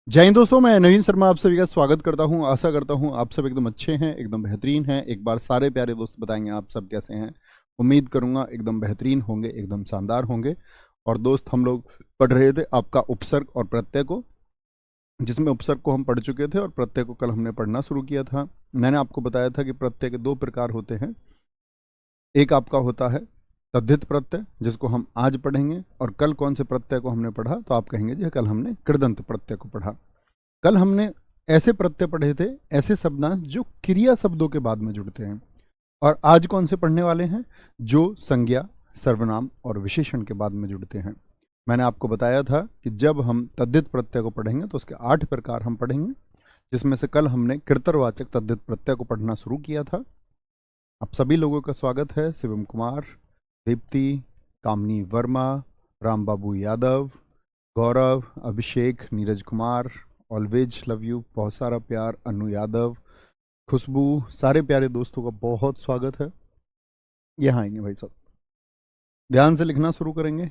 जय हिंद दोस्तों, मैं नवीन शर्मा आप सभी का स्वागत करता हूं। आशा करता हूं आप सब एकदम अच्छे हैं, एकदम बेहतरीन हैं। एक बार सारे प्यारे दोस्त बताएंगे आप सब कैसे हैं। उम्मीद करूंगा एकदम बेहतरीन होंगे, एकदम शानदार होंगे। और दोस्त, हम लोग पढ़ रहे थे आपका उपसर्ग और प्रत्यय को, जिसमें उपसर्ग को हम पढ़ चुके थे और प्रत्यय को कल हमने पढ़ना शुरू किया था। मैंने आपको बताया था कि प्रत्यय के दो प्रकार होते हैं। एक आपका होता है तद्धित प्रत्यय, जिसको हम आज पढ़ेंगे, और कल कौन से प्रत्यय को हमने पढ़ा तो आप कहेंगे जी कल हमने कृदंत प्रत्यय को पढ़ा। कल हमने ऐसे प्रत्यय पढ़े थे, ऐसे शब्दांश जो क्रिया शब्दों के बाद में जुड़ते हैं। और आज कौन से पढ़ने वाले हैं? जो संज्ञा, सर्वनाम और विशेषण के बाद में जुड़ते हैं। मैंने आपको बताया था कि जब हम तद्धित प्रत्यय को पढ़ेंगे तो उसके 8 प्रकार हम पढ़ेंगे, जिसमें से कल हमने कृतरवाचक तद्धित प्रत्यय को पढ़ना शुरू किया था। आप सभी लोगों का स्वागत है। Shivam Kumar, Deepti, Kamini Verma, Ram Babu Yadav, Gaurav, Abhishek, Neeraj Kumar, always love you, बहुत सारा प्यार, अनु यादव, खुशबू, सारे प्यारे दोस्तों का बहुत स्वागत है। यहाँ आएंगे भाई साहब, ध्यान से लिखना शुरू करेंगे।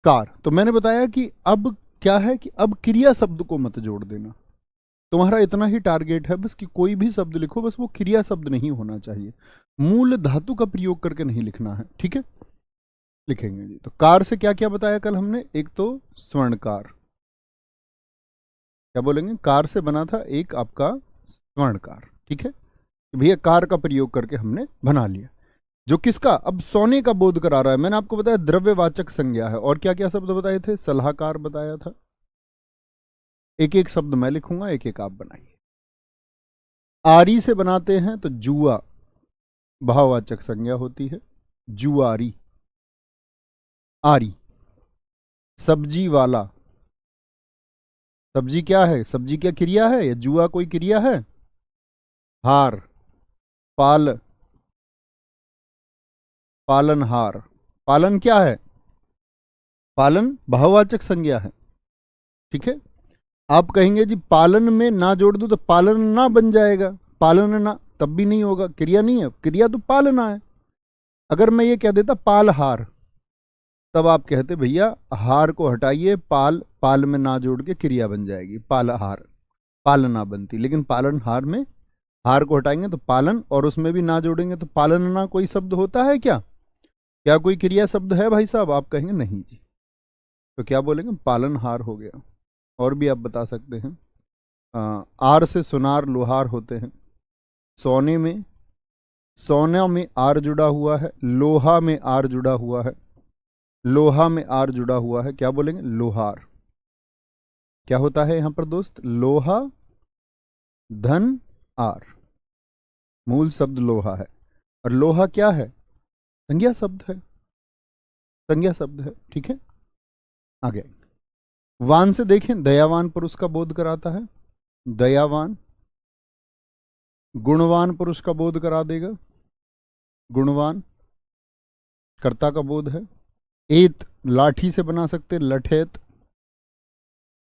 कार, तो मैंने बताया कि अब क्या है कि अब क्रिया शब्द को मत जोड़ देना। तुम्हारा इतना ही टारगेट है बस कि कोई भी शब्द लिखो, बस वो क्रिया शब्द नहीं होना चाहिए। मूल धातु का प्रयोग करके नहीं लिखना है, ठीक है? लिखेंगे जी। तो कार से क्या क्या बताया कल हमने? एक तो स्वर्णकार, क्या बोलेंगे? कार से बना था एक आपका स्वर्णकार, ठीक है? भैया कार का प्रयोग करके हमने बना लिया, जो किसका? अब सोने का बोध करा रहा है। मैंने आपको बताया द्रव्यवाचक संज्ञा है। और क्या क्या शब्द बताए थे? सलाहकार बताया था। एक एक शब्द मैं लिखूंगा, एक एक आप बनाइए। आरी से बनाते हैं तो जुआ भाववाचक संज्ञा होती है, जुआरी। आरी। सब्जी वाला, सब्जी क्या है? सब्जी क्या क्रिया है? या जुआ कोई क्रिया है? हार। पाल, पालनहार। पालन क्या है? पालन भाववाचक संज्ञा है, ठीक है? आप कहेंगे जी पालन में ना जोड़ दो तो पालन ना बन जाएगा। पालन ना तब भी नहीं होगा, क्रिया नहीं है, क्रिया तो पालना है। अगर मैं ये कह देता पालहार, तब आप कहते भैया हार को हटाइए, पाल, पाल में ना जोड़ के क्रिया बन जाएगी, पालहार, पालना बनती। लेकिन पालनहार में हार को हटाएंगे तो पालन, और उसमें भी ना जोड़ेंगे तो पालना कोई शब्द होता है क्या? क्या कोई क्रिया शब्द है भाई साहब? आप कहेंगे नहीं जी। तो क्या बोलेंगे? पालनहार हो गया। और भी आप बता सकते हैं। आर से सुनार लोहार होते हैं। सोने में, सोना में आर जुड़ा हुआ है, लोहा में आर जुड़ा हुआ है, लोहा में आर जुड़ा हुआ है, क्या बोलेंगे? लोहार। क्या होता है यहां पर दोस्त? लोहा धन आर, मूल शब्द लोहा है। और लोहा क्या है? संज्ञा शब्द है, संज्ञा शब्द है, ठीक है? आगे वान से देखें, दयावान पुरुष का बोध कराता है। दयावान। गुणवान पुरुष का बोध करा देगा, गुणवान कर्ता का बोध है। एत लाठी से बना सकते हैं, लठेत।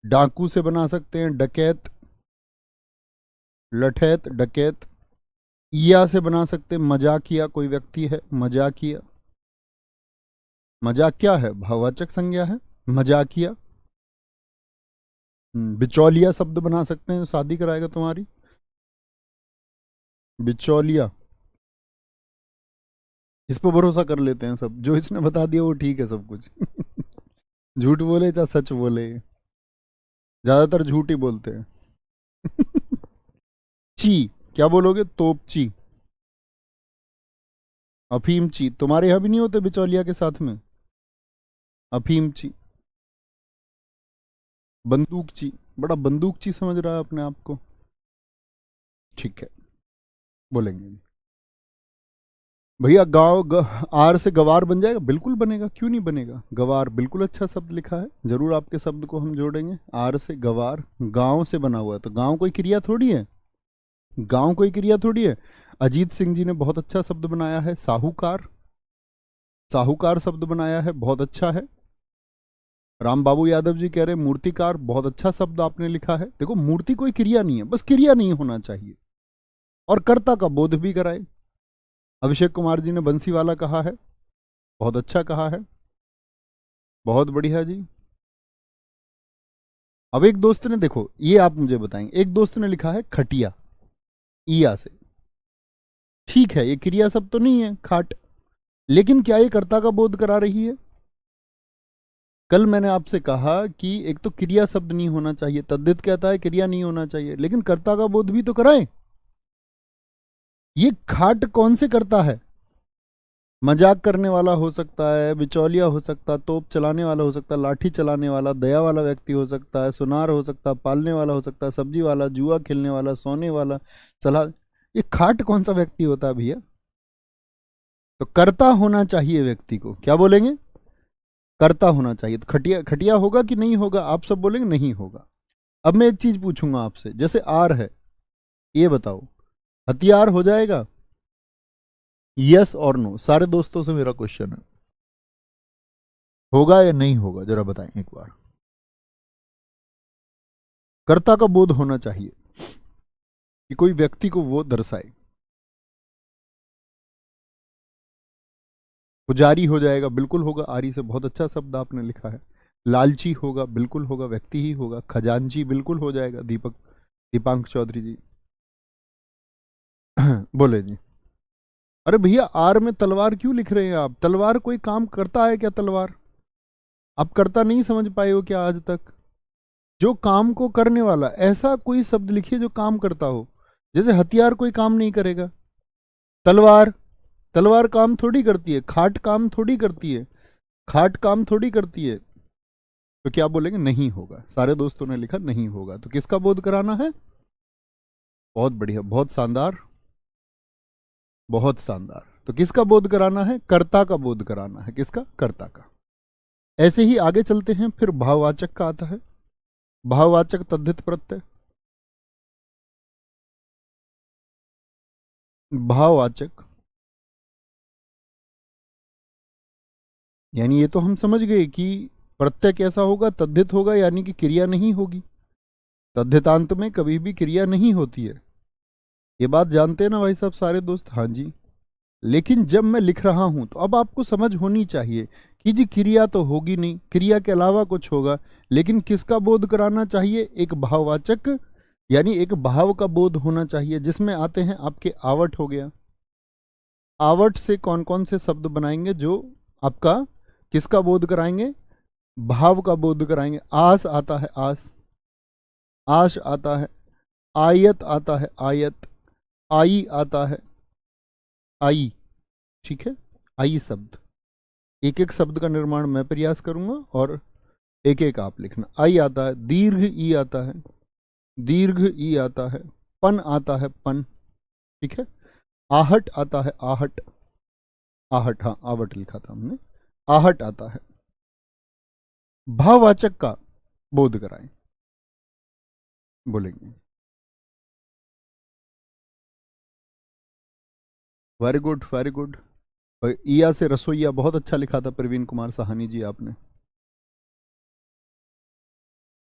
डाकू से बना सकते हैं, डकैत, लठैत, डकैत। ईया से बना सकते हैं, मजाकिया, कोई व्यक्ति है, मजाकिया। मजाक क्या है? भाववाचक संज्ञा है, मजाकिया। बिचौलिया शब्द बना सकते हैं, शादी कराएगा तुम्हारी, बिचौलिया। इस पर भरोसा कर लेते हैं सब, जो इसने बता दिया वो ठीक है सब कुछ। झूठ बोले चाहे सच बोले, ज्यादातर झूठ ही बोलते हैं। ची, क्या बोलोगे? तोपची, अफीमची। तुम्हारे यहां भी नहीं होते बिचौलिया के साथ में? अफीमची। बंदूकची, बड़ा बंदूकची समझ रहा है अपने आप को, ठीक है? बोलेंगे भैया आर से गवार बन जाएगा? बिल्कुल बनेगा, क्यों नहीं बनेगा? गवार बिल्कुल अच्छा शब्द लिखा है, जरूर आपके शब्द को हम जोड़ेंगे। आर से गवार। गांव से बना हुआ है, तो गांव कोई क्रिया थोड़ी है, गांव कोई क्रिया थोड़ी है। अजीत सिंह जी ने बहुत अच्छा शब्द बनाया है, साहूकार। साहूकार शब्द बनाया है, बहुत अच्छा है। राम बाबू यादव जी कह रहे हैं मूर्तिकार, बहुत अच्छा शब्द आपने लिखा है। देखो मूर्ति कोई क्रिया नहीं है, बस क्रिया नहीं होना चाहिए, और कर्ता का बोध भी कराए। अभिषेक कुमार जी ने बंसी वाला कहा है, बहुत अच्छा कहा है, बहुत बढ़िया जी। अब एक दोस्त ने, देखो ये आप मुझे बताएंगे, एक दोस्त ने लिखा है खटिया, ईया से। ठीक है, ये क्रिया शब्द तो नहीं है खाट, लेकिन क्या ये कर्ता का बोध करा रही है? कल मैंने आपसे कहा कि एक तो क्रिया शब्द नहीं होना चाहिए, तद्धित कहता है क्रिया नहीं होना चाहिए, लेकिन कर्ता का बोध भी तो कराए। ये खाट कौन से करता है? मजाक करने वाला हो सकता है, बिचौलिया हो सकता है, तोप चलाने वाला हो सकता है, लाठी चलाने वाला, दया वाला व्यक्ति हो सकता है, सुनार हो सकता है, पालने वाला हो सकता है, सब्जी वाला, जुआ खेलने वाला, सोने वाला, सलाह। ये खाट कौन सा व्यक्ति होता है भैया? तो कर्ता होना चाहिए व्यक्ति को, क्या बोलेंगे? कर्ता होना चाहिए। तो खटिया, खटिया होगा कि नहीं होगा? आप सब बोलेंगे नहीं होगा। अब मैं एक चीज पूछूंगा आपसे, जैसे आर है, ये बताओ हथियार हो जाएगा? यस और नो, सारे दोस्तों से मेरा क्वेश्चन है, होगा या नहीं होगा? जरा बताएं एक बार। कर्ता का बोध होना चाहिए कि कोई व्यक्ति को वो दर्शाए। पुजारी हो जाएगा? बिल्कुल होगा, आरी से बहुत अच्छा शब्द आपने लिखा है। लालची होगा? बिल्कुल होगा, व्यक्ति ही होगा। खजांची बिल्कुल हो जाएगा, दीपांक चौधरी जी बोले जी। अरे भैया, आर में तलवार क्यों लिख रहे हैं आप? तलवार कोई काम करता है क्या? तलवार आप करता नहीं समझ पाए हो क्या आज तक? जो काम को करने वाला, ऐसा कोई शब्द लिखिए जो काम करता हो। जैसे हथियार कोई काम नहीं करेगा, तलवार, तलवार काम थोड़ी करती है। खाट काम थोड़ी करती है, खाट काम थोड़ी करती है। तो क्या बोलेंगे? नहीं होगा। सारे दोस्तों ने लिखा नहीं होगा। तो किसका बोध कराना है? बहुत बढ़िया, बहुत शानदार, बहुत शानदार। तो किसका बोध कराना है? कर्ता का बोध कराना है। किसका? कर्ता का। ऐसे ही आगे चलते हैं, फिर भाववाचक का आता है। भाववाचक तद्धित प्रत्यय, भाववाचक, यानी ये तो हम समझ गए कि प्रत्यय कैसा होगा? तद्धित होगा, यानी कि क्रिया नहीं होगी। तद्धितांत में कभी भी क्रिया नहीं होती है, ये बात जानते हैं ना भाई साहब सारे दोस्त? हाँ जी। लेकिन जब मैं लिख रहा हूं तो अब आपको समझ होनी चाहिए कि जी क्रिया तो होगी नहीं, क्रिया के अलावा कुछ होगा। लेकिन किसका बोध कराना चाहिए? एक भाववाचक, यानी एक भाव का बोध होना चाहिए, जिसमें आते हैं आपके आवट हो गया। आवट से कौन कौन से शब्द बनाएंगे जो आपका किसका बोध कराएंगे? भाव का बोध कराएंगे। आस आता है, आस, आश आता है, आयत आता है, आयत, आई आता है, आई। ठीक है, आई शब्द, एक एक शब्द का निर्माण मैं प्रयास करूंगा और एक एक आप लिखना। आई आता है, दीर्घ ई आता है, दीर्घ ई आता है, पन आता है, पन। ठीक है, आहट आता है, आहट, आहट, हाँ आवट लिखा था हमने, आहट आता है। भाववाचक का बोध कराएं, बोलेंगे। Very good, very good. ईया से रसोईया बहुत अच्छा लिखा था प्रवीण कुमार साहनी जी आपने।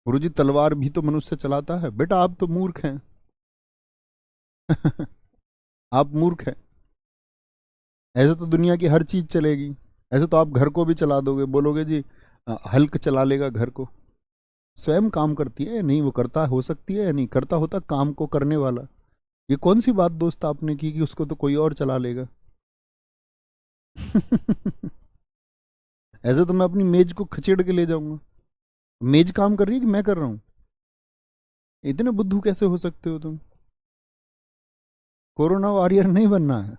गुरुजी तलवार भी तो मनुष्य चलाता है। बेटा आप तो मूर्ख हैं आप मूर्ख हैं। ऐसे तो दुनिया की हर चीज चलेगी, ऐसे तो आप घर को भी चला दोगे, बोलोगे जी हल्क चला लेगा घर को। स्वयं काम करती है या नहीं? वो करता हो सकती है या नहीं? करता होता काम को करने वाला। ये कौन सी बात दोस्त आपने की कि उसको तो कोई और चला लेगा? ऐसे तो मैं अपनी मेज को खचेड़ के ले जाऊंगा। मेज काम कर रही है कि मैं कर रहा हूं? इतने बुद्धू कैसे हो सकते हो तुम? कोरोना वॉरियर नहीं बनना है,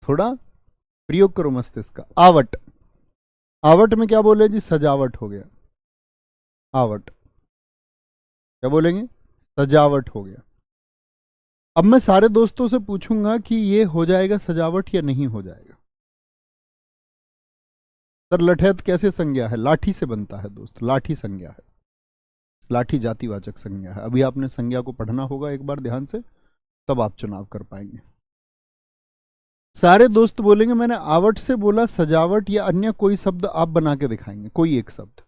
थोड़ा प्रयोग करो मस्तिष्क का। आवट, आवट में क्या बोले जी? सजावट हो गया। आवट क्या बोलेंगे? सजावट हो गया। अब मैं सारे दोस्तों से पूछूंगा कि ये हो जाएगा सजावट या नहीं हो जाएगा? सर लठैत कैसे संज्ञा है? लाठी से बनता है दोस्त, लाठी संज्ञा है, लाठी जातिवाचक संज्ञा है। अभी आपने संज्ञा को पढ़ना होगा एक बार ध्यान से, तब आप चुनाव कर पाएंगे। सारे दोस्त बोलेंगे मैंने आवट से बोला, सजावट या अन्य कोई शब्द आप बना के दिखाएंगे, कोई एक शब्द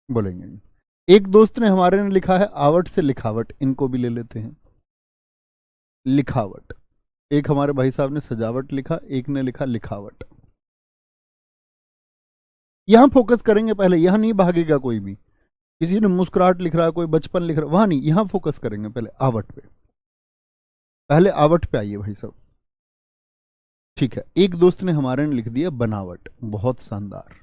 बोलेंगे। एक दोस्त ने हमारे ने लिखा है आवट से लिखावट, इनको भी ले लेते हैं। लिखावट। एक हमारे भाई साहब ने सजावट लिखा, एक ने लिखा लिखावट। यहां फोकस करेंगे पहले, यहां नहीं भागेगा कोई भी। किसी ने मुस्कुराहट लिख रहा है, कोई बचपन लिख रहा है, वहां नहीं, यहां फोकस करेंगे पहले आवट पे। पहले आवट पे आइए भाई साहब। ठीक है, एक दोस्त ने हमारे ने लिख दिया बनावट, बहुत शानदार।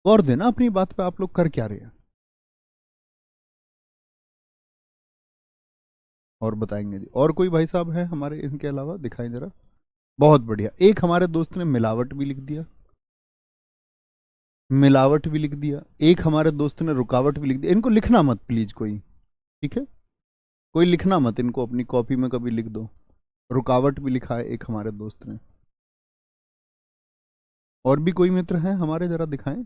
गौर देना अपनी बात पे, आप लोग कर क्या रहे हैं और बताएंगे जी। और कोई भाई साहब है हमारे इनके अलावा, दिखाएं जरा। बहुत बढ़िया। एक हमारे दोस्त ने मिलावट भी लिख दिया, मिलावट भी लिख दिया। एक हमारे दोस्त ने रुकावट भी लिख दिया। इनको लिखना मत प्लीज कोई, ठीक है, कोई लिखना मत इनको, अपनी कॉपी में कभी लिख दो। रुकावट भी लिखा है एक हमारे दोस्त ने। और भी कोई मित्र हैं हमारे, जरा दिखाएं।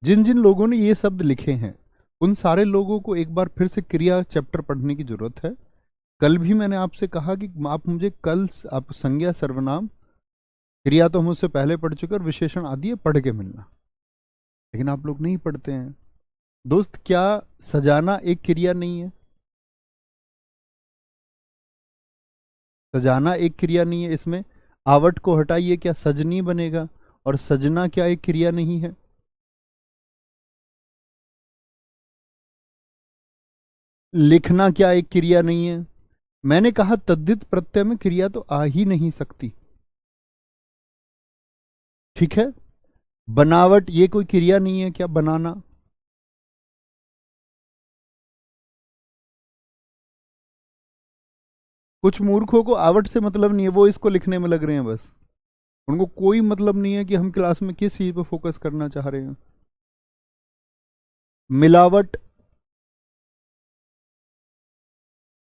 जिन जिन लोगों ने ये शब्द लिखे हैं उन सारे लोगों को एक बार फिर से क्रिया चैप्टर पढ़ने की जरूरत है। कल भी मैंने आपसे कहा कि आप मुझे कल, आप संज्ञा सर्वनाम क्रिया तो हम उससे पहले पढ़ चुके और विशेषण आदि पढ़ के मिलना, लेकिन आप लोग नहीं पढ़ते हैं। दोस्त, क्या सजाना एक क्रिया नहीं है? सजाना एक क्रिया नहीं है? इसमें आवट को हटाइए, क्या सजनी बनेगा? और सजना क्या एक क्रिया नहीं है? लिखना क्या एक क्रिया नहीं है? मैंने कहा तद्धित प्रत्यय में क्रिया तो आ ही नहीं सकती, ठीक है। बनावट ये कोई क्रिया नहीं है क्या, बनाना? कुछ मूर्खों को आवट से मतलब नहीं है, वो इसको लिखने में लग रहे हैं बस। उनको कोई मतलब नहीं है कि हम क्लास में किस चीज पर फोकस करना चाह रहे हैं। मिलावट,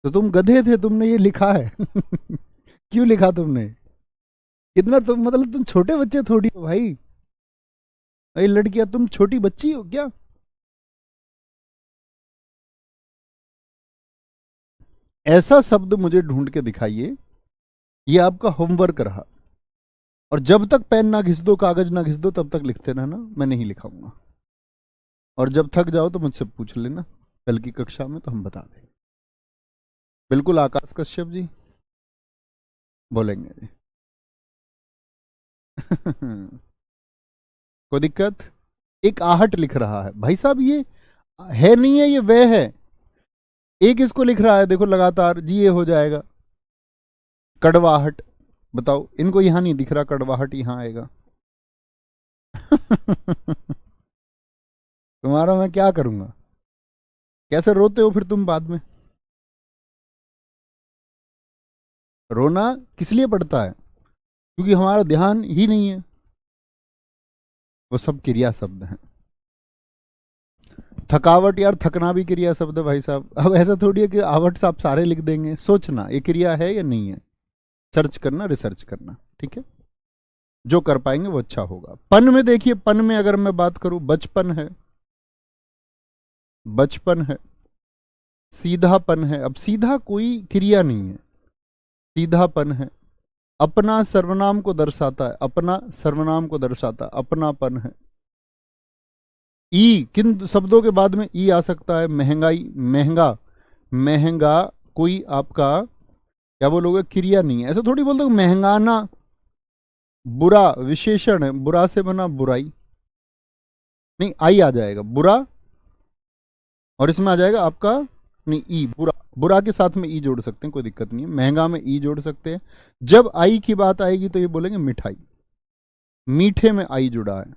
तो तुम गधे थे, तुमने ये लिखा है। क्यों लिखा तुमने? कितना तुम, मतलब तुम छोटे बच्चे थोड़ी हो भाई। अरे लड़कियां, तुम छोटी बच्ची हो क्या? ऐसा शब्द मुझे ढूंढ के दिखाइए, ये आपका होमवर्क रहा। और जब तक पेन ना घिस दो, कागज ना घिस दो, तब तक लिखते रहना, मैं नहीं लिखाऊंगा। और जब थक जाओ तो मुझसे पूछ लेना कल की कक्षा में, तो हम बता देंगे। बिल्कुल आकाश कश्यप जी बोलेंगे जी। कोई दिक्कत? एक आहट लिख रहा है भाई साहब, ये है नहीं है, ये वह है। एक इसको लिख रहा है, देखो लगातार जी, ये हो जाएगा। कड़वाहट, बताओ, इनको यहां नहीं दिख रहा, कड़वाहट यहां आएगा। तुम्हारा मैं क्या करूंगा? कैसे रोते हो फिर तुम बाद में? रोना किस लिए पड़ता है? क्योंकि हमारा ध्यान ही नहीं है। वो सब क्रिया शब्द हैं। थकावट, यार थकना भी क्रिया शब्द है भाई साहब। अब ऐसा थोड़ी है कि आवट से आप सारे लिख देंगे। सोचना ये क्रिया है या नहीं है, सर्च करना, रिसर्च करना, ठीक है। जो कर पाएंगे वो अच्छा होगा। पन में देखिए, पन में अगर मैं बात करूं, बचपन है, बचपन है, सीधापन है। अब सीधा कोई क्रिया नहीं है, सीधापन है। अपना सर्वनाम को दर्शाता है, अपना सर्वनाम को दर्शाता है, अपनापन है। ई, किन शब्दों के बाद में ई आ सकता है? महंगाई, महंगा, महंगा कोई आपका क्या बोलोगे, क्रिया नहीं है। ऐसा थोड़ी बोल दो महंगाना। बुरा विशेषण है, बुरा से बना बुराई, नहीं आई आ जाएगा बुरा, और इसमें आ जाएगा आपका, नहीं ई, बुरा, बुरा के साथ में ई जोड़ सकते हैं, कोई दिक्कत नहीं है। महंगा में ई जोड़ सकते हैं। जब आई की बात आएगी तो ये बोलेंगे मिठाई, मीठे में आई जुड़ा है,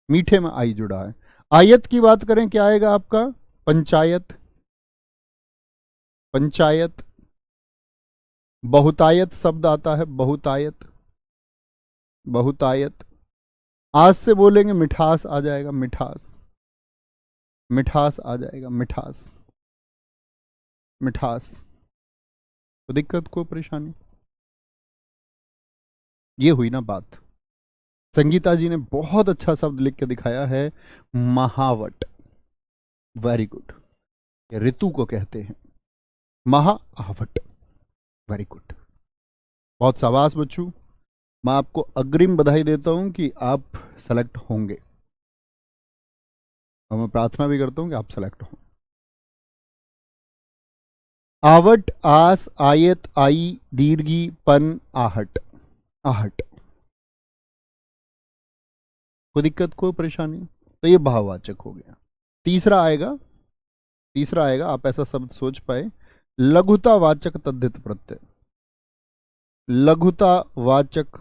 मीठे में आई जुड़ा है। आयत की बात करें, क्या आएगा आपका? पंचायत, पंचायत। बहुतायत शब्द आता है, बहुतायत, बहुतायत। आज से बोलेंगे मिठास आ जाएगा, मिठास, मिठास आ जाएगा, मिठास, मिठास। तो दिक्कत, कोई परेशानी? ये हुई ना बात। संगीता जी ने बहुत अच्छा शब्द लिख के दिखाया है, महावट। Very good. ऋतु को कहते हैं महावट। वेरी गुड, बहुत शाबाश बच्चों। मैं आपको अग्रिम बधाई देता हूं कि आप सेलेक्ट होंगे, और मैं प्रार्थना भी करता हूं कि आप सेलेक्ट हों। आवट, आस, आयत, आई, दीर्घी, पन, आहट, आहट। कोई दिक्कत, कोई परेशानी? तो ये भाववाचक हो गया। तीसरा आएगा, तीसरा आएगा, आप ऐसा शब्द सोच पाए, लघुतावाचक तद्धित प्रत्यय। लघुतावाचक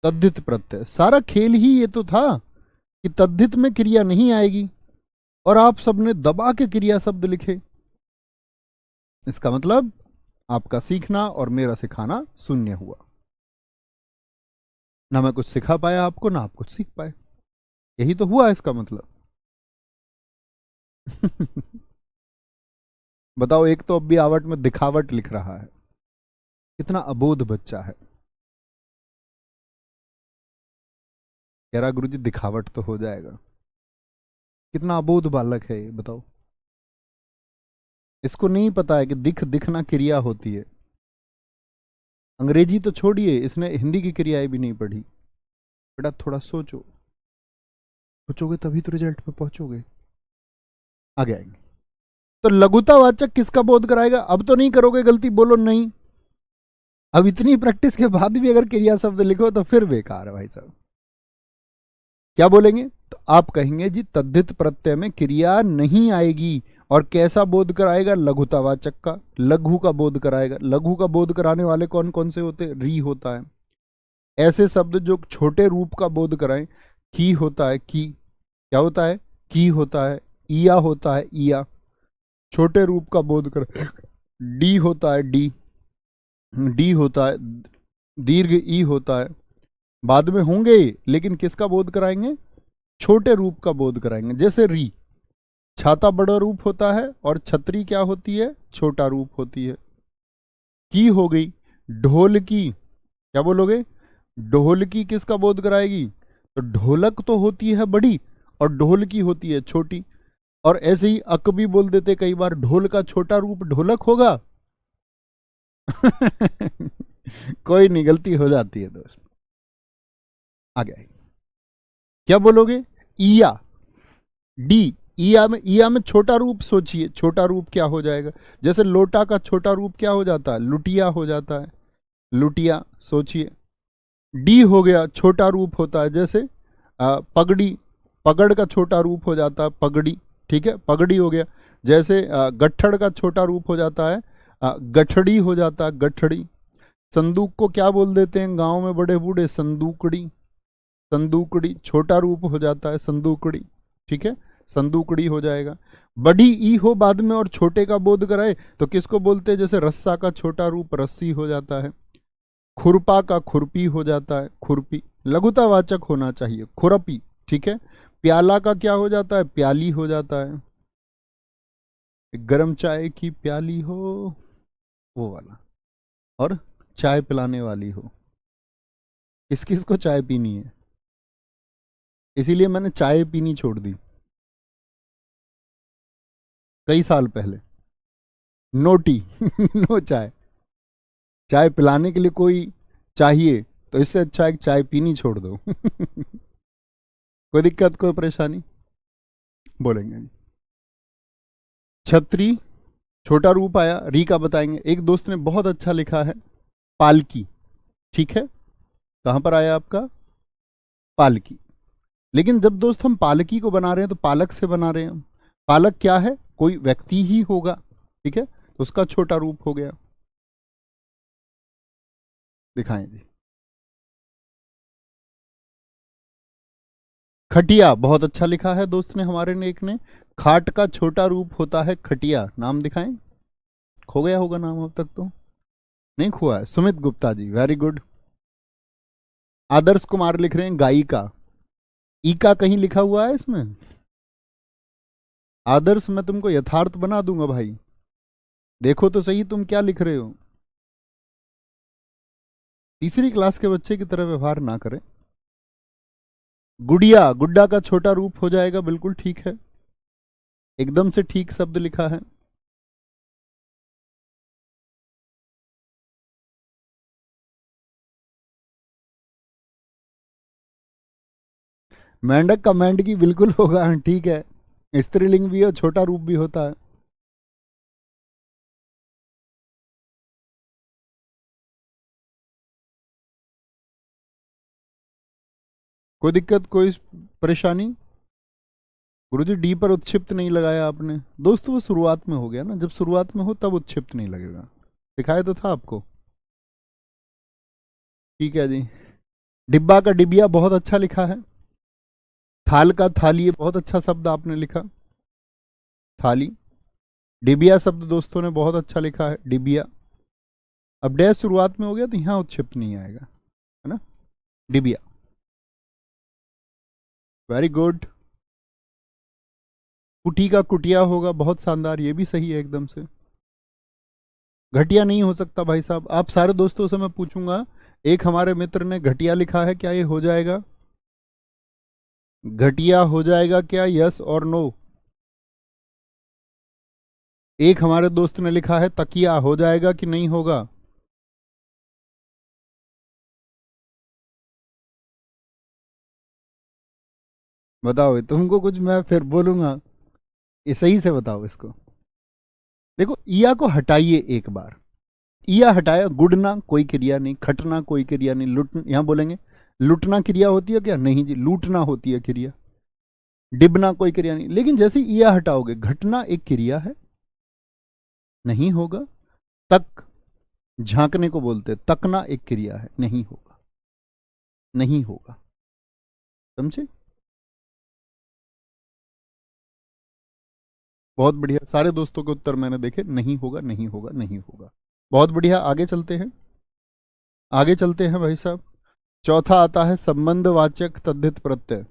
तद्धित प्रत्यय, सारा खेल ही ये तो था कि तद्धित में क्रिया नहीं आएगी और आप सबने दबा के क्रिया शब्द लिखे। इसका मतलब आपका सीखना और मेरा सिखाना शून्य हुआ। ना मैं कुछ सिखा पाया आपको, ना आप कुछ सीख पाए। यही तो हुआ इसका मतलब। बताओ, एक तो अब भी आवट में दिखावट लिख रहा है, कितना अबोध बच्चा है। कह रहा गुरुजी दिखावट तो हो जाएगा। कितना अबोध बालक है ये, बताओ। इसको नहीं पता है कि दिखना क्रिया होती है। अंग्रेजी तो छोड़िए, इसने हिंदी की क्रियाएं भी नहीं पढ़ी। बेटा थोड़ा सोचो, सोचोगे तभी तो रिजल्ट पे पहुंचोगे। आगे आएंगे। तो लघुतावाचक किसका बोध कराएगा? अब तो नहीं करोगे गलती, बोलो नहीं। अब इतनी प्रैक्टिस के बाद भी अगर क्रिया शब्द लिखो तो फिर बेकार है भाई साहब। क्या बोलेंगे? तो आप कहेंगे जी तद्धित प्रत्यय में क्रिया नहीं आएगी। और कैसा बोध कराएगा? लघुतावाचक का, लघु का बोध कराएगा। लघु का बोध कराने वाले कौन कौन से होते? री होता है। ऐसे शब्द जो छोटे रूप का बोध कराएं, की होता है, की क्या होता है? की होता है। ईया होता है, ईया छोटे रूप का बोध कर। डी होता है, डी डी होता है, दीर्घ ई होता है। बाद में होंगे, लेकिन किसका बोध कराएंगे? छोटे रूप का बोध कराएंगे। जैसे री, छाता बड़ा रूप होता है और छतरी क्या होती है? छोटा रूप होती है। की हो गई। ढोल की, क्या बोलोगे? ढोल की किसका बोध कराएगी? तो ढोलक तो होती है बड़ी और ढोल की होती है छोटी। और ऐसे ही अक भी बोल देते कई बार, ढोल का छोटा रूप ढोलक होगा। कोई नहीं, गलती हो जाती है दोस्त। आगे आइए। क्या बोलोगे? ईया, डी, ईया में छोटा रूप सोचिए, छोटा रूप क्या हो जाएगा? जैसे लोटा का छोटा रूप क्या हो जाता है? लुटिया हो जाता है। लुटिया सोचिए। डी हो गया, छोटा रूप होता है। जैसे पगड़ी, पगड़ का छोटा रूप हो जाता है पगड़ी। ठीक है, पगड़ी हो गया। जैसे गट्ठड़ का छोटा रूप हो जाता है गठड़ी हो जाता है, गठड़ी। संदूक को क्या बोल देते हैं गांव में बड़े बूढ़े? संदूकड़ी। संदूकड़ी छोटा रूप हो जाता है संदूकड़ी। ठीक है, संदूकड़ी हो जाएगा। बड़ी ई हो बाद में और छोटे का बोध कराए तो किसको बोलते हैं? जैसे रस्सा का छोटा रूप रस्सी हो जाता है। खुरपा का खुरपी हो जाता है, खुरपी। लघुतावाचक होना चाहिए, खुरपी। ठीक है, प्याला का क्या हो जाता है? प्याली हो जाता है। गरम चाय की प्याली हो, वो वाला। और चाय पिलाने वाली हो, किस किस को चाय पीनी है? इसीलिए मैंने चाय पीनी छोड़ दी कई साल पहले। No T. नो चाय। चाय पिलाने के लिए कोई चाहिए तो इससे अच्छा है कि चाय पीनी छोड़ दो। कोई दिक्कत, कोई परेशानी? बोलेंगे जी। छतरी छोटा रूप आया, री का बताएंगे। एक दोस्त ने बहुत अच्छा लिखा है, पालकी। ठीक है, कहां पर आया आपका? पालकी। लेकिन जब दोस्त हम पालकी को बना रहे हैं तो पालक से बना रहे हैं हम। पालक क्या है? कोई व्यक्ति ही होगा। ठीक है, तो उसका छोटा रूप हो गया। दिखाएं जी। खटिया, बहुत अच्छा लिखा है दोस्त ने, हमारे ने एक ने। खाट का छोटा रूप होता है खटिया। नाम दिखाएं। खो गया होगा नाम अब तक तो? नहीं खोआ है। Sumit Gupta ji, very good. आदर्श कुमार लिख रहे हैं गायिका। ई का कहीं लिखा हुआ है इसमें? आदर्श, मैं तुमको यथार्थ बना दूंगा भाई। देखो तो सही तुम क्या लिख रहे हो। तीसरी क्लास के बच्चे की तरह व्यवहार ना करें। गुड़िया, गुड्डा का छोटा रूप हो जाएगा, बिल्कुल ठीक है, एकदम से ठीक शब्द लिखा है। मेंढक का मेंढकी बिल्कुल होगा, ठीक है। स्त्रीलिंग भी है, छोटा रूप भी होता है। कोई दिक्कत, कोई परेशानी? गुरुजी डी पर उत्क्षिप्त नहीं लगाया आपने। दोस्तों वो शुरुआत में हो गया ना, जब शुरुआत में हो तब उत्क्षिप्त नहीं लगेगा। दिखाया तो था आपको। ठीक है जी। डिब्बा का डिबिया बहुत अच्छा लिखा है। थाल का थाली, ये बहुत अच्छा शब्द आपने लिखा, थाली। डिबिया शब्द दोस्तों ने बहुत अच्छा लिखा है, डिबिया। अब डैश शुरुआत में हो गया तो यहां उत्क्षिप्त नहीं आएगा, है ना। डिबिया, वेरी गुड। कुटी का कुटिया होगा, बहुत शानदार, ये भी सही है एकदम से। घटिया नहीं हो सकता भाई साहब। आप सारे दोस्तों से मैं पूछूंगा, एक हमारे मित्र ने घटिया लिखा है, क्या ये हो जाएगा? घटिया हो जाएगा क्या? यस और नो? एक हमारे दोस्त ने लिखा है तकिया, हो जाएगा कि नहीं होगा? बताओ, ये तुमको कुछ मैं फिर बोलूंगा, ये सही से बताओ इसको। देखो, इया को हटाइए एक बार। इया हटाया, गुड़ना कोई क्रिया नहीं, खटना कोई क्रिया नहीं, लुट यहां बोलेंगे लुटना क्रिया होती है क्या? नहीं जी, लूटना होती है क्रिया। डिबना कोई क्रिया नहीं। लेकिन जैसे इया हटाओगे, घटना एक क्रिया है, नहीं होगा। तक, झांकने को बोलते हैं, तकना एक क्रिया है, नहीं होगा, नहीं होगा। समझे? बहुत बढ़िया, सारे दोस्तों के उत्तर मैंने देखे, नहीं होगा, नहीं होगा, नहीं होगा। बहुत बढ़िया, आगे चलते हैं, आगे चलते हैं भाई साहब। चौथा आता है संबंधवाचक तद्धित प्रत्यय।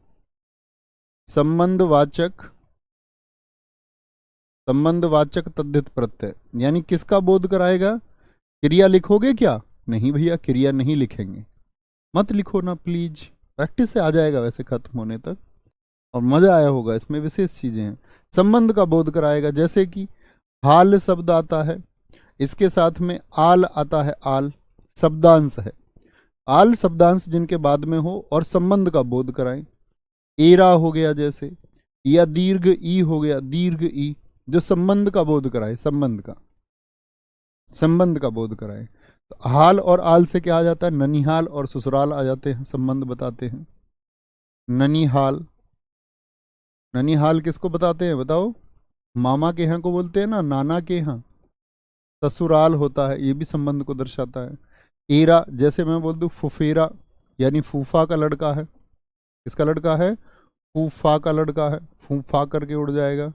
संबंधवाचक, संबंधवाचक तद्धित प्रत्यय यानी किसका बोध कराएगा? क्रिया लिखोगे क्या? नहीं भैया, क्रिया नहीं लिखेंगे। मत लिखो ना प्लीज, प्रैक्टिस से आ जाएगा वैसे खत्म होने तक, और मजा आया होगा, इसमें विशेष चीजें हैं। संबंध का बोध कराएगा, जैसे कि हाल शब्द आता है, इसके साथ में आल आता है, आल शब्दांश है। आल शब्दांश जिनके बाद में हो और संबंध का बोध कराएं। एरा हो गया जैसे, या दीर्घ ई हो गया, दीर्घ ई, जो संबंध का बोध कराए, संबंध का, संबंध का बोध कराए। तो हाल और आल से क्या आ जाता है? ननिहाल और ससुराल आ जाते हैं, संबंध बताते हैं। ननिहाल, ननिहाल किसको बताते हैं बताओ? मामा के यहाँ को बोलते हैं ना, नाना के यहाँ। ससुराल होता है, ये भी संबंध को दर्शाता है। एरा, जैसे मैं बोल दूं फुफेरा, यानी फूफा का लड़का है। किसका लड़का है? फूफा का लड़का है, फूफा करके उड़ जाएगा।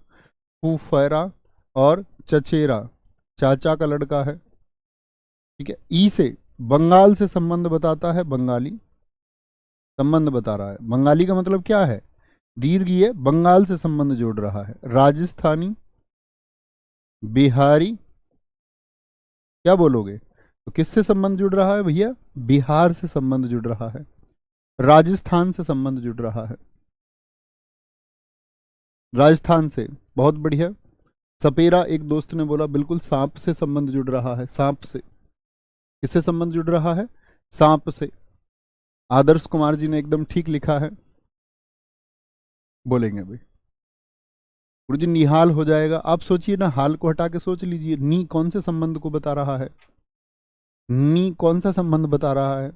फूफेरा। और चचेरा, चाचा का लड़का है। ठीक है। ई से बंगाल से संबंध बताता है, बंगाली संबंध बता रहा है। बंगाली का मतलब क्या है? दीर्घ, ये बंगाल से संबंध जोड़ रहा है। राजस्थानी, बिहारी, क्या बोलोगे? तो किससे संबंध जुड़ रहा है भैया? बिहार से संबंध जुड़ रहा है, राजस्थान से संबंध जुड़ रहा है, राजस्थान से। बहुत बढ़िया। सपेरा, एक दोस्त ने बोला बिल्कुल सांप से संबंध जुड़ रहा है, सांप से। किससे संबंध जुड़ रहा है? सांप से। आदर्श कुमार जी ने एकदम ठीक लिखा है, बोलेंगे भाई। गुरु जी निहाल हो जाएगा। आप सोचिए ना, हाल को हटा के सोच लीजिए, नी कौन से संबंध को बता रहा है? नी कौन सा संबंध बता रहा है?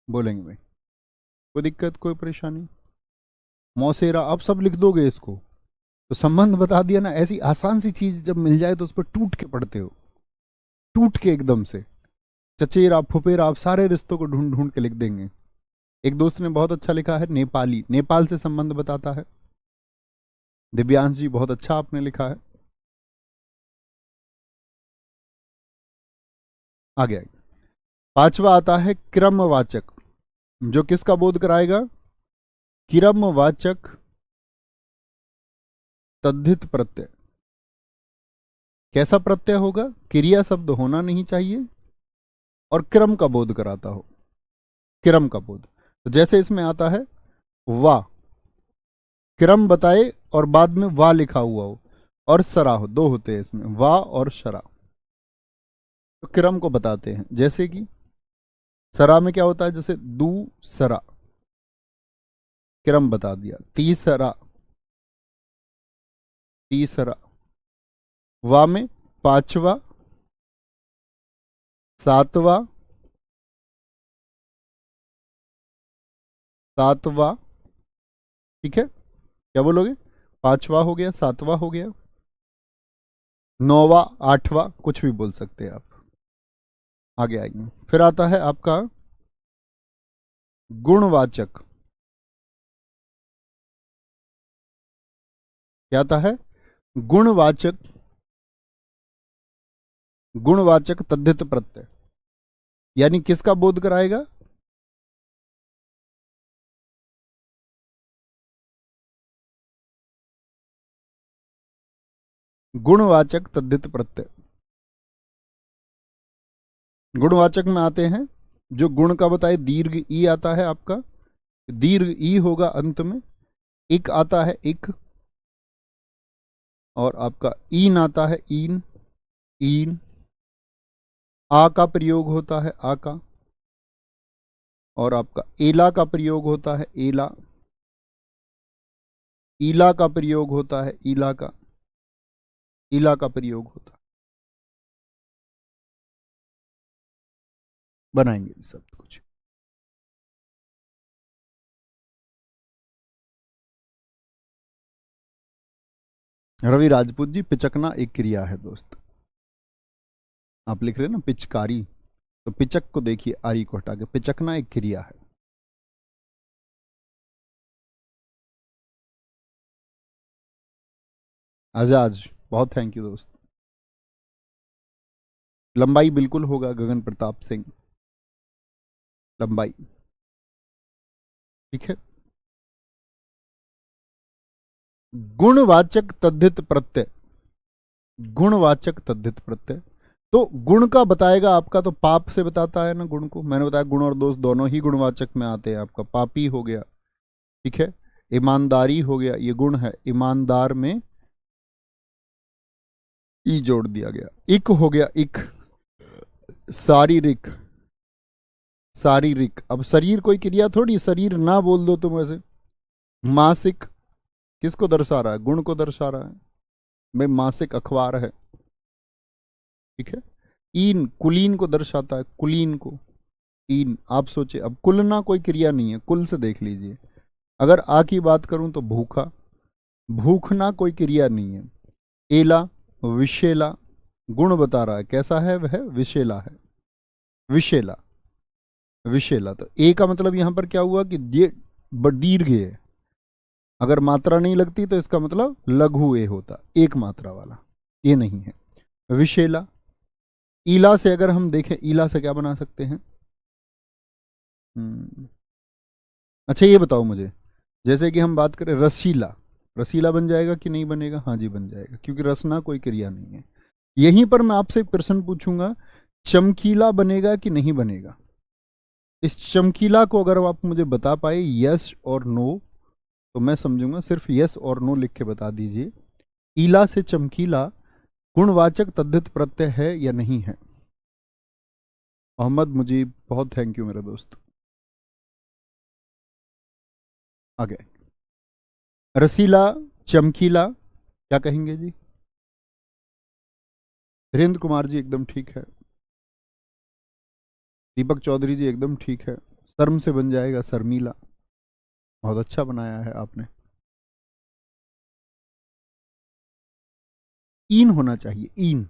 बोलेंगे भाई। कोई दिक्कत, कोई परेशानी? मौसेरा, आप सब लिख दोगे इसको, तो संबंध बता दिया ना। ऐसी आसान सी चीज जब मिल जाए तो उस पर टूट के पड़ते हो, टूट के एकदम से। चचेरा, फुफेरा, आप सारे रिश्तों को ढूंढ ढूंढ के लिख देंगे। एक दोस्त ने बहुत अच्छा लिखा है, नेपाली, नेपाल से संबंध बताता है। दिव्यांश जी, बहुत अच्छा आपने लिखा है। आगे आगे, पांचवा आता है क्रमवाचक, जो किसका बोध कराएगा? क्रमवाचक तद्धित प्रत्यय। कैसा प्रत्यय होगा? क्रिया शब्द होना नहीं चाहिए और क्रम का बोध कराता हो, क्रम का बोध। तो जैसे इसमें आता है वाह, क्रम बताए और बाद में वाह लिखा हुआ हो, और सरा हो, दो होते हैं इसमें, वाह और शरा। तो क्रम को बताते हैं। जैसे कि सरा में क्या होता है? जैसे दूसरा, क्रम बता दिया। तीसरा, तीसरा। वा में पांचवा, सातवां, सातवां, ठीक है, क्या बोलोगे? पांचवा हो गया, सातवां हो गया, नौवां, आठवां, कुछ भी बोल सकते हैं आप। आगे आएंगे। फिर आता है आपका गुणवाचक। क्या आता है? गुणवाचक। गुणवाचक तद्धित प्रत्यय, यानी किसका बोध कराएगा? गुणवाचक तद्धित प्रत्यय। गुणवाचक में आते हैं जो गुण का बताए, दीर्घ ई आता है आपका, दीर्घ ई होगा अंत में, इक आता है इक, और आपका ईन आता है ईन, ईन, आ का प्रयोग होता है आ का, और आपका एला का प्रयोग होता है एला, ईला का प्रयोग होता है ईला का, ईला का प्रयोग होता है। बनाएंगे सब कुछ। रवि राजपूत जी, पिचकना एक क्रिया है दोस्त। आप लिख रहे हैं ना पिचकारी, तो पिचक को देखिए, आरी को हटा के, पिचकना एक क्रिया है। आजाज, बहुत थैंक यू दोस्त। लंबाई बिल्कुल होगा, गगन प्रताप सिंह, लंबाई, ठीक है। गुणवाचक तद्धित प्रत्यय, गुणवाचक तद्धित प्रत्यय, तो गुण का बताएगा आपका, तो पाप से बताता है ना गुण को, मैंने बताया गुण और दोष दोनों ही गुणवाचक में आते हैं। आपका पापी हो गया, ठीक है, ईमानदारी हो गया, ये गुण है, ईमानदार में ई जोड़ दिया गया, इक हो गया इक, शारीरिक, शारीरिक, अब शरीर कोई क्रिया थोड़ी, शरीर ना बोल दो तुम ऐसे। मासिक किसको दर्शा रहा है? गुण को दर्शा रहा है भाई, मासिक अखबार है, ठीक है। ईन कुलीन को दर्शाता है, कुलीन को, ईन। आप सोचे, अब कुलना कोई क्रिया नहीं है, कुल से देख लीजिए। अगर आ की बात करूं तो भूखा, भूखना कोई क्रिया नहीं है। एला, विशेला, गुण बता रहा है, कैसा है वह? विशेला है, विशेला, विशेला। तो ए का मतलब यहां पर क्या हुआ कि ये दीर्घ है, अगर मात्रा नहीं लगती तो इसका मतलब लघु ए होता, एक मात्रा वाला, ये नहीं है। विशेला, ईला से अगर हम देखें, ईला से क्या बना सकते हैं? अच्छा ये बताओ मुझे, जैसे कि हम बात करें रसीला, रसीला बन जाएगा कि नहीं बनेगा? हाँ जी बन जाएगा, क्योंकि रसना कोई क्रिया नहीं है। यहीं पर मैं आपसे एक प्रश्न पूछूंगा, चमकीला बनेगा कि नहीं बनेगा? इस चमकीला को अगर आप मुझे बता पाए यस और नो, तो मैं समझूंगा, सिर्फ यस और नो लिख के बता दीजिए, ईला से चमकीला गुणवाचक तद्धित प्रत्यय है या नहीं है? मोहम्मद मुजीब, बहुत थैंक यू मेरे दोस्त। आगे, रसीला, चमकीला, क्या कहेंगे जी? वीरेंद्र कुमार जी एकदम ठीक है, दीपक चौधरी जी एकदम ठीक है, शर्म से बन जाएगा शर्मीला, बहुत अच्छा बनाया है आपने। ईन होना चाहिए, ईन।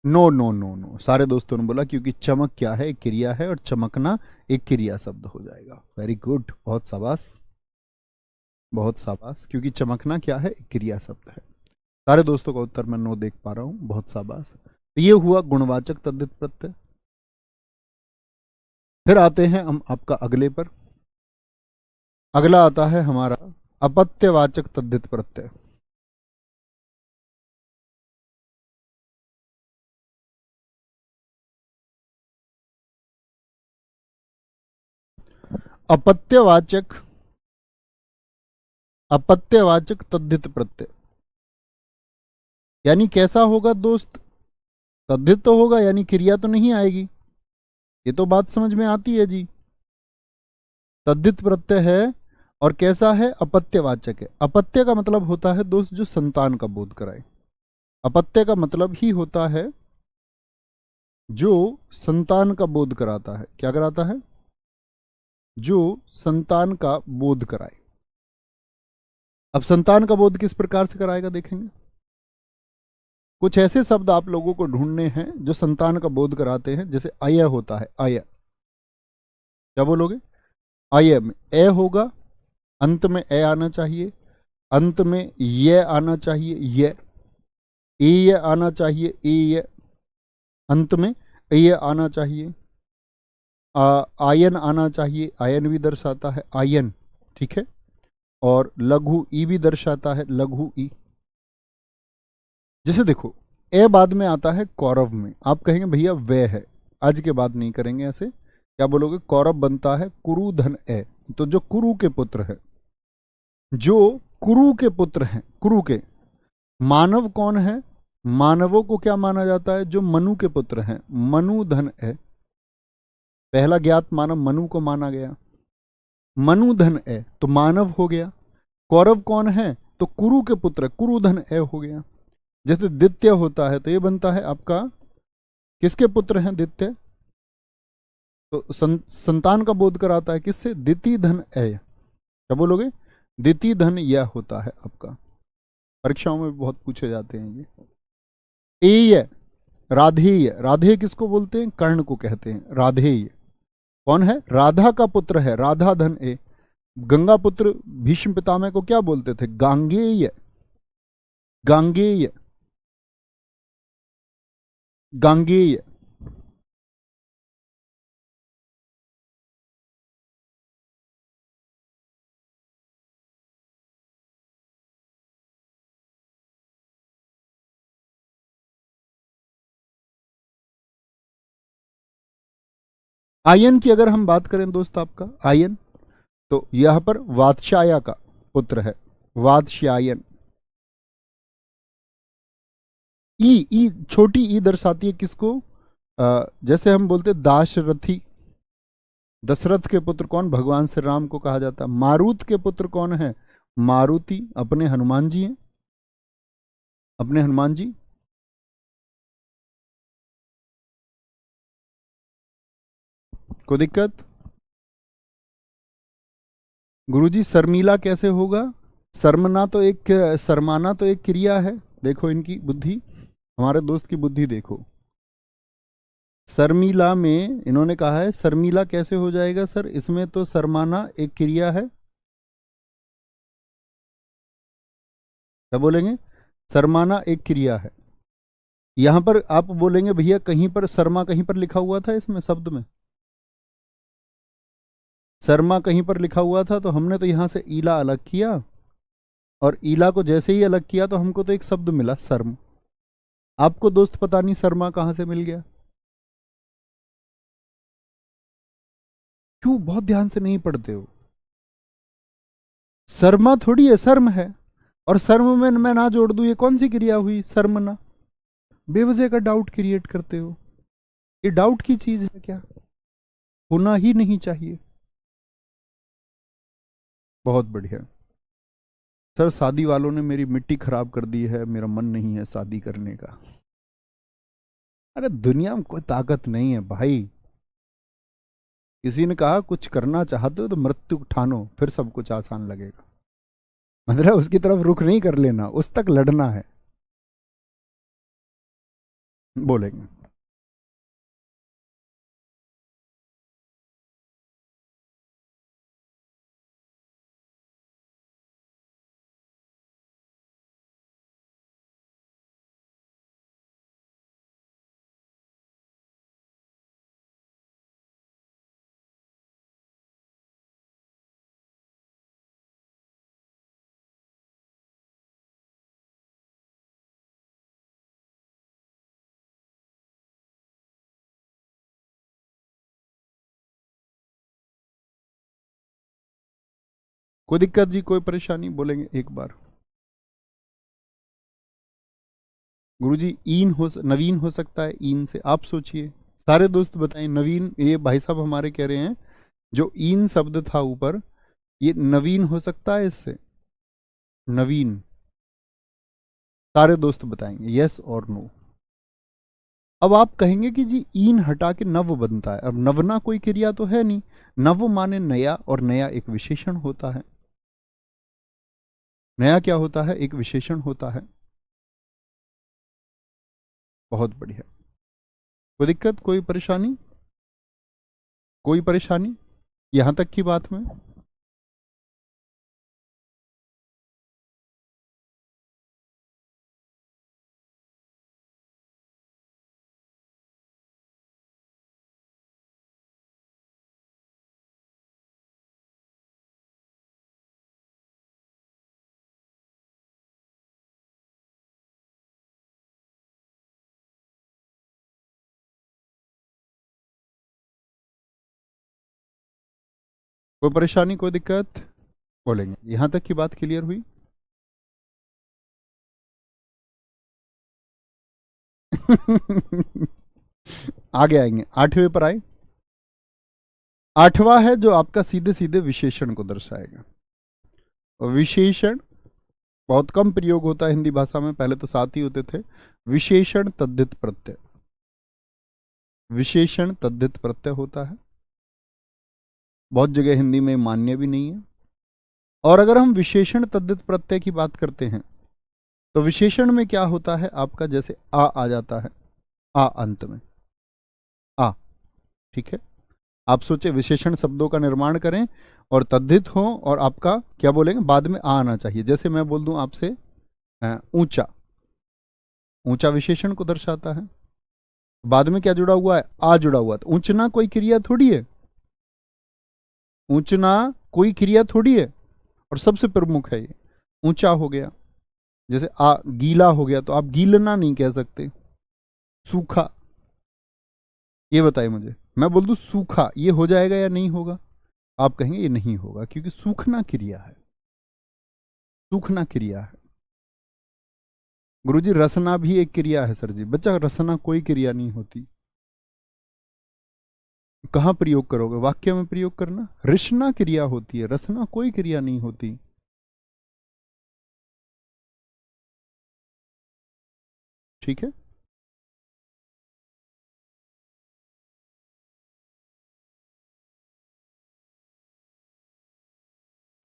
नो नो नो नो, सारे दोस्तों ने बोला, क्योंकि चमक क्या है? एक क्रिया है, और चमकना एक क्रिया शब्द हो जाएगा। वेरी गुड, बहुत शाबाश, बहुत शाबाश, क्योंकि चमकना क्या है? एक क्रिया शब्द है। सारे दोस्तों का उत्तर मैं नो देख पा रहा हूं, बहुत शाबाश। तो ये हुआ गुणवाचक तद्धित प्रत्यय। फिर आते हैं हम आपका अगले पर। अगला आता है हमारा अपत्यवाचक तद्धित प्रत्यय। अपत्यवाचक, अपत्यवाचक तद्धित प्रत्यय, यानी कैसा होगा दोस्त? तद्धित तो होगा, यानी क्रिया तो नहीं आएगी, ये तो बात समझ में आती है जी। तद्धित प्रत्यय है, और कैसा है? अपत्यवाचक है। अपत्य का मतलब होता है दोस्त जो संतान का बोध कराए, अपत्य का मतलब ही होता है जो संतान का बोध कराता है। क्या कराता है? जो संतान का बोध कराए। अब संतान का बोध किस प्रकार से कराएगा देखेंगे। कुछ ऐसे शब्द आप लोगों को ढूंढने हैं जो संतान का बोध कराते हैं। जैसे अय होता है, अय, क्या बोलोगे? अय में ए होगा, अंत में ए आना चाहिए, अंत में ये आना चाहिए, ये आना चाहिए, ये अंत में ये आना चाहिए, आयन आना चाहिए, आयन भी दर्शाता है आयन, ठीक है। और लघु ई भी दर्शाता है, लघु ई। जैसे देखो, ए बाद में आता है कौरव में, आप कहेंगे भैया वे है, आज के बाद नहीं करेंगे ऐसे। क्या बोलोगे? कौरव बनता है कुरु धन ए, तो जो कुरु के पुत्र है, जो कुरु के पुत्र हैं, कुरु के मानव कौन है? मानवों को क्या माना जाता है? जो मनु के पुत्र हैं, मनु धन ए। पहला ज्ञात मानव मनु को माना गया, मनु धन ए तो मानव हो गया। कौरव कौन है? तो कुरु के पुत्र, कुरु धन ए हो गया। जैसे दित्य होता है तो ये बनता है आपका, किसके पुत्र हैं दित्य? तो संतान का बोध कराता है किससे? दिति धन ए। क्या बोलोगे? दिति धन यह होता है आपका, परीक्षाओं में बहुत पूछे जाते हैं ये। एय, राधेय, राधे किसको बोलते हैं? कर्ण को कहते हैं राधेय। कौन है? राधा का पुत्र है, राधा धन ए। गंगा पुत्र भीष्म पितामह को क्या बोलते थे? गांगेय, गांगेय, गांगेय। आयन की अगर हम बात करें दोस्त, आपका आयन, तो यहां पर वात्स्याया का पुत्र है, वात्स्यायन। ई छोटी ई दर्शाती है किसको? जैसे हम बोलते दाशरथी, दशरथ के पुत्र कौन? भगवान श्री राम को कहा जाता है। मारुत के पुत्र कौन है? मारुति अपने हनुमान जी हैं, अपने हनुमान जी। कोई दिक्कत? गुरुजी शर्मिला कैसे होगा? शर्मना तो एक, शर्माना तो एक क्रिया है। देखो इनकी बुद्धि, हमारे दोस्त की बुद्धि देखो। शर्मिला में इन्होंने कहा है शर्मिला कैसे हो जाएगा सर? इसमें तो शर्माना एक क्रिया है। क्या बोलेंगे? शर्माना एक क्रिया है। यहां पर आप बोलेंगे भैया कहीं पर शर्मा कहीं पर लिखा हुआ था, इसमें शब्द में शर्मा कहीं पर लिखा हुआ था, तो हमने तो यहां से ईला अलग किया, और ईला को जैसे ही अलग किया तो हमको तो एक शब्द मिला शर्म। आपको दोस्त पता नहीं शर्मा कहां से मिल गया, क्यों बहुत ध्यान से नहीं पढ़ते हो? शर्मा थोड़ी है, शर्म है। और शर्म में मैं ना जोड़ दूं, ये कौन सी क्रिया हुई? शर्मना। बेवजह का डाउट क्रिएट करते हो, ये डाउट की चीज है क्या? होना ही नहीं चाहिए। बहुत बढ़िया सर, शादी वालों ने मेरी मिट्टी खराब कर दी है, मेरा मन नहीं है शादी करने का। अरे दुनिया में कोई ताकत नहीं है भाई। किसी ने कहा कुछ करना चाहते हो तो मृत्यु ठानो, फिर सब कुछ आसान लगेगा। मतलब उसकी तरफ रुख नहीं कर लेना, उस तक लड़ना है, बोलेंगे। कोई दिक्कत जी, कोई परेशानी? बोलेंगे एक बार। गुरुजी ईन हो, नवीन हो सकता है ईन से, आप सोचिए। सारे दोस्त बताएं नवीन, ये भाई साहब हमारे कह रहे हैं जो ईन शब्द था ऊपर, ये नवीन हो सकता है इससे? नवीन, सारे दोस्त बताएंगे यस और नो। अब आप कहेंगे कि जी ईन हटा के नव बनता है। अब नवना कोई क्रिया तो है नहीं, नव माने नया, और नया एक विशेषण होता है। नया क्या होता है? एक विशेषण होता है। बहुत बढ़िया। कोई दिक्कत, कोई परेशानी? कोई परेशानी यहां तक की बात में? कोई परेशानी, कोई दिक्कत? बोलेंगे। यहां तक की बात क्लियर हुई? आगे आएंगे, आठवें पर आए। आठवां है जो आपका सीधे सीधे विशेषण को दर्शाएगा। और विशेषण बहुत कम प्रयोग होता है हिंदी भाषा में, पहले तो सात ही होते थे। विशेषण तद्धित प्रत्यय, विशेषण तद्धित प्रत्यय होता है। बहुत जगह हिंदी में मान्य भी नहीं है। और अगर हम विशेषण तद्धित प्रत्यय की बात करते हैं तो विशेषण में क्या होता है आपका, जैसे आ जाता है, आ अंत में, आ, ठीक है। आप सोचे विशेषण शब्दों का निर्माण करें और तद्धित हो, और आपका क्या बोलेंगे, बाद में आ आना चाहिए। जैसे मैं बोल दूं आपसे ऊंचा, ऊंचा विशेषण को दर्शाता है। बाद में क्या जुड़ा हुआ है? आ जुड़ा हुआ है। तो ऊंचना कोई क्रिया थोड़ी है, ऊंचना कोई क्रिया थोड़ी है, और सबसे प्रमुख है ये। ऊंचा हो गया, जैसे आ गीला हो गया तो आप गीलना नहीं कह सकते, सूखा। ये बताइए मुझे, मैं बोल दूं सूखा, ये हो जाएगा या नहीं होगा? आप कहेंगे ये नहीं होगा, क्योंकि सूखना क्रिया है, सूखना क्रिया है। गुरुजी रसना भी एक क्रिया है। सर जी, बच्चा रसना कोई क्रिया नहीं होती। कहां प्रयोग करोगे? वाक्य में प्रयोग करना। रिश्ना क्रिया होती है, रसना कोई क्रिया नहीं होती। ठीक है,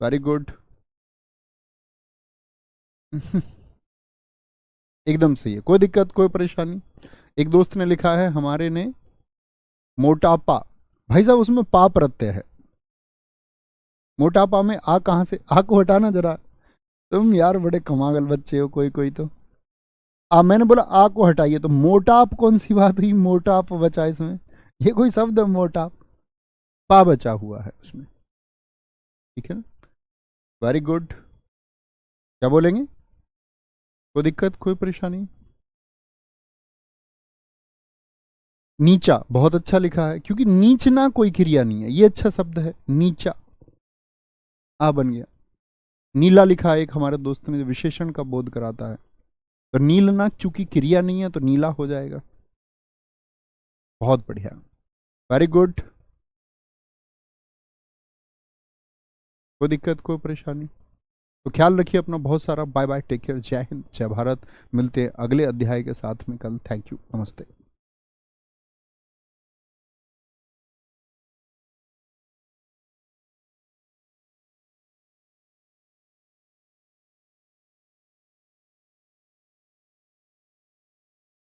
वेरी गुड। एकदम सही है, कोई दिक्कत, कोई परेशानी? एक दोस्त ने लिखा है हमारे ने, मोटापा। भाई साहब उसमें पा प्रत्यय है, मोटापा में आ कहां से? आ को हटाना जरा। तुम यार बड़े कमागल बच्चे हो, कोई कोई तो। मैंने बोला आ को हटाइए, तो मोटाप कौन सी बात हुई? मोटाप बचा इसमें, ये कोई शब्द है मोटाप? पा बचा हुआ है उसमें, ठीक है ना। Very good. क्या बोलेंगे? कोई दिक्कत, कोई परेशानी? नीचा बहुत अच्छा लिखा है, क्योंकि नीचना कोई क्रिया नहीं है, ये अच्छा शब्द है, नीचा। आ बन गया। नीला लिखा है एक हमारे दोस्त ने, जो विशेषण का बोध कराता है। तो नीलना चूंकि क्रिया नहीं है तो नीला हो जाएगा। बहुत बढ़िया, वेरी गुड। कोई दिक्कत, कोई परेशानी? तो ख्याल रखिए अपना बहुत सारा। बाय बाय, टेक केयर, जय हिंद, जय भारत। मिलते हैं अगले अध्याय के साथ में कल। थैंक यू, नमस्ते।